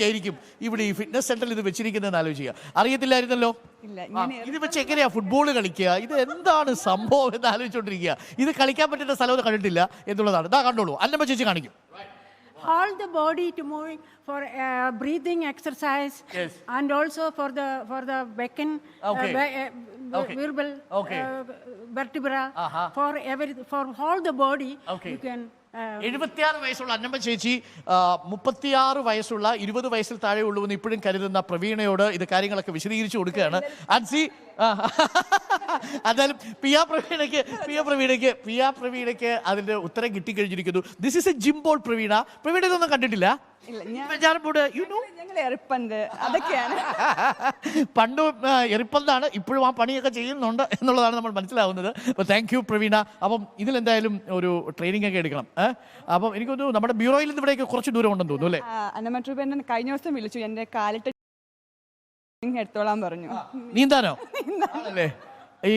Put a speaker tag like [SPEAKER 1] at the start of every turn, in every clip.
[SPEAKER 1] ആയിരിക്കും ഇവിടെ ഈ ഫിറ്റ്നസ് സെന്ററിൽ ഇത് വെച്ചിരിക്കുന്നതെന്ന് ആലോചിക്കുക. അറിയത്തില്ലായിരുന്നല്ലോ. ഇത് വെച്ച് എങ്ങനെയാ ഫുട്ബോൾ കളിക്കുക, ഇത് എന്താണ് സംഭവം എന്ന് ആലോചിച്ചോണ്ടിരിക്കുക. ഇത് കളിക്കാൻ പറ്റുന്ന സ്ഥലം കണ്ടിട്ടില്ല എന്നുള്ളതാണ്. ഇതാ കണ്ടോളൂ, അന്നമ്മ ചേച്ചി കാണിക്കും.
[SPEAKER 2] All the body to move for breathing exercise.
[SPEAKER 1] Yes.
[SPEAKER 2] And also for the becken,
[SPEAKER 1] Okay. Okay.
[SPEAKER 2] verbal,
[SPEAKER 1] Okay.
[SPEAKER 2] vertebra. For all the body.
[SPEAKER 1] Okay.
[SPEAKER 2] You can.
[SPEAKER 1] 76 വയസ്സുള്ള അന്നമ്മ ചേച്ചി 36 വയസ്സുള്ള 20 വയസ്സിൽ താഴെ ഉള്ളൂന്ന് ഇപ്പോഴും കരുതുന്ന പ്രവീണയോട് ഇത് കാര്യങ്ങളൊക്കെ വിശദീകരിച്ചു കൊടുക്കുകയാണ്. ആൻസി എന്തായാലും പിയ പ്രവീണയ്ക്ക് അതിന്റെ ഉത്തരം കിട്ടിക്കഴിഞ്ഞിരിക്കുന്നു. This is a gym ball. Praveena ഇതൊന്നും കണ്ടിട്ടില്ല.
[SPEAKER 3] അതൊക്കെയാണ്
[SPEAKER 1] പണ്ട് എറിപ്പന്താണ്, ഇപ്പോഴും ആ പണിയൊക്കെ ചെയ്യുന്നുണ്ട് എന്നുള്ളതാണ് നമ്മൾ മനസ്സിലാവുന്നത്. അപ്പോൾ താങ്ക് യു പ്രവീണ. അപ്പം ഇതിലെന്തായാലും ഒരു ട്രെയിനിങ് ഒക്കെ എടുക്കണം. അപ്പം എനിക്ക് തോന്നുന്നു നമ്മുടെ ബ്യൂറോയിൽ നിന്ന് ഇവിടേക്ക് കുറച്ച് ദൂരം ഉണ്ടെന്ന് തോന്നുന്നു അല്ലേ?
[SPEAKER 3] അന്നമ്മ ട്രൂപ്പ് കഴിഞ്ഞ ദിവസം വിളിച്ചു, എന്റെ കാലിട്ട് എടുത്തോളാൻ പറഞ്ഞു.
[SPEAKER 1] നീന്താനോ? അല്ലേ?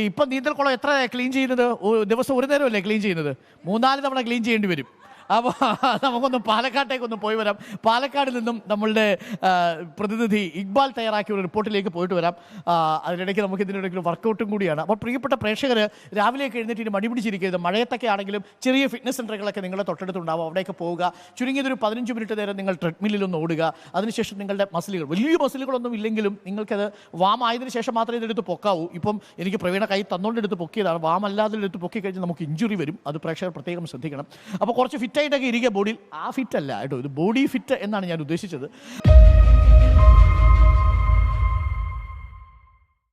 [SPEAKER 1] ഇപ്പം നീന്തൽക്കുളം എത്ര ക്ലീൻ ചെയ്യുന്നത്? ദിവസം ഒരു നേരമല്ലേ ക്ലീൻ ചെയ്യുന്നത്? 3-4 തവണ ക്ലീൻ ചെയ്യേണ്ടി വരും. അപ്പോൾ നമുക്കൊന്ന് പാലക്കാട്ടേക്കൊന്ന് പോയി വരാം. പാലക്കാടിൽ നിന്നും നമ്മളുടെ പ്രതിനിധി ഇക്ബാൽ തയ്യാറാക്കിയ ഒരു റിപ്പോർട്ടിലേക്ക് പോയിട്ട് വരാം. അതിനിടയ്ക്ക് നമുക്ക് ഇതിനിടയ്ക്ക് ഒരു വർക്കൗട്ടും കൂടിയാണ്. അപ്പോൾ പ്രിയപ്പെട്ട പ്രേക്ഷകർ, രാവിലെയൊക്കെ എഴുന്നേറ്റ് മടി പിടിച്ചിരിക്കരുത്. മഴയത്തൊക്കെ ആണെങ്കിലും ചെറിയ ഫിറ്റ്നസ് സെൻ്ററുകളൊക്കെ നിങ്ങളുടെ തൊട്ടടുത്തുണ്ടാവും. അവിടെയൊക്കെ പോവുക. ചുരുങ്ങിയതൊരു 15 മിനിറ്റ് നേരം നിങ്ങൾ ട്രെഡ്മില്ലൊന്ന് ഓടുക. അതിനുശേഷം നിങ്ങളുടെ മസിലുകൾ, വലിയ മസിലുകളൊന്നും ഇല്ലെങ്കിലും നിങ്ങൾക്കത് വാം ആയതിനു ശേഷം മാത്രമേ ഇതെടുത്ത് പൊക്കാവൂ. ഇപ്പം എനിക്ക് പ്രവീണ കൈ തന്നുകൊണ്ട് എടുത്ത് പൊക്കിയതാണ്. വാം അല്ലാതെ എടുത്ത് പൊക്കി കഴിഞ്ഞാൽ നമുക്ക് ഇഞ്ചുറി വരും. അത് പ്രേക്ഷകർ പ്രത്യേകം ശ്രദ്ധിക്കണം. അപ്പോൾ കുറച്ച് ഫിറ്റായിട്ടൊക്കെ ഇരിക്കുക ബോഡിയിൽ. ആ ഫിറ്റ് അല്ല കേട്ടോ, ഇത് ബോഡി ഫിറ്റ് എന്നാണ് ഞാൻ ഉദ്ദേശിച്ചത്.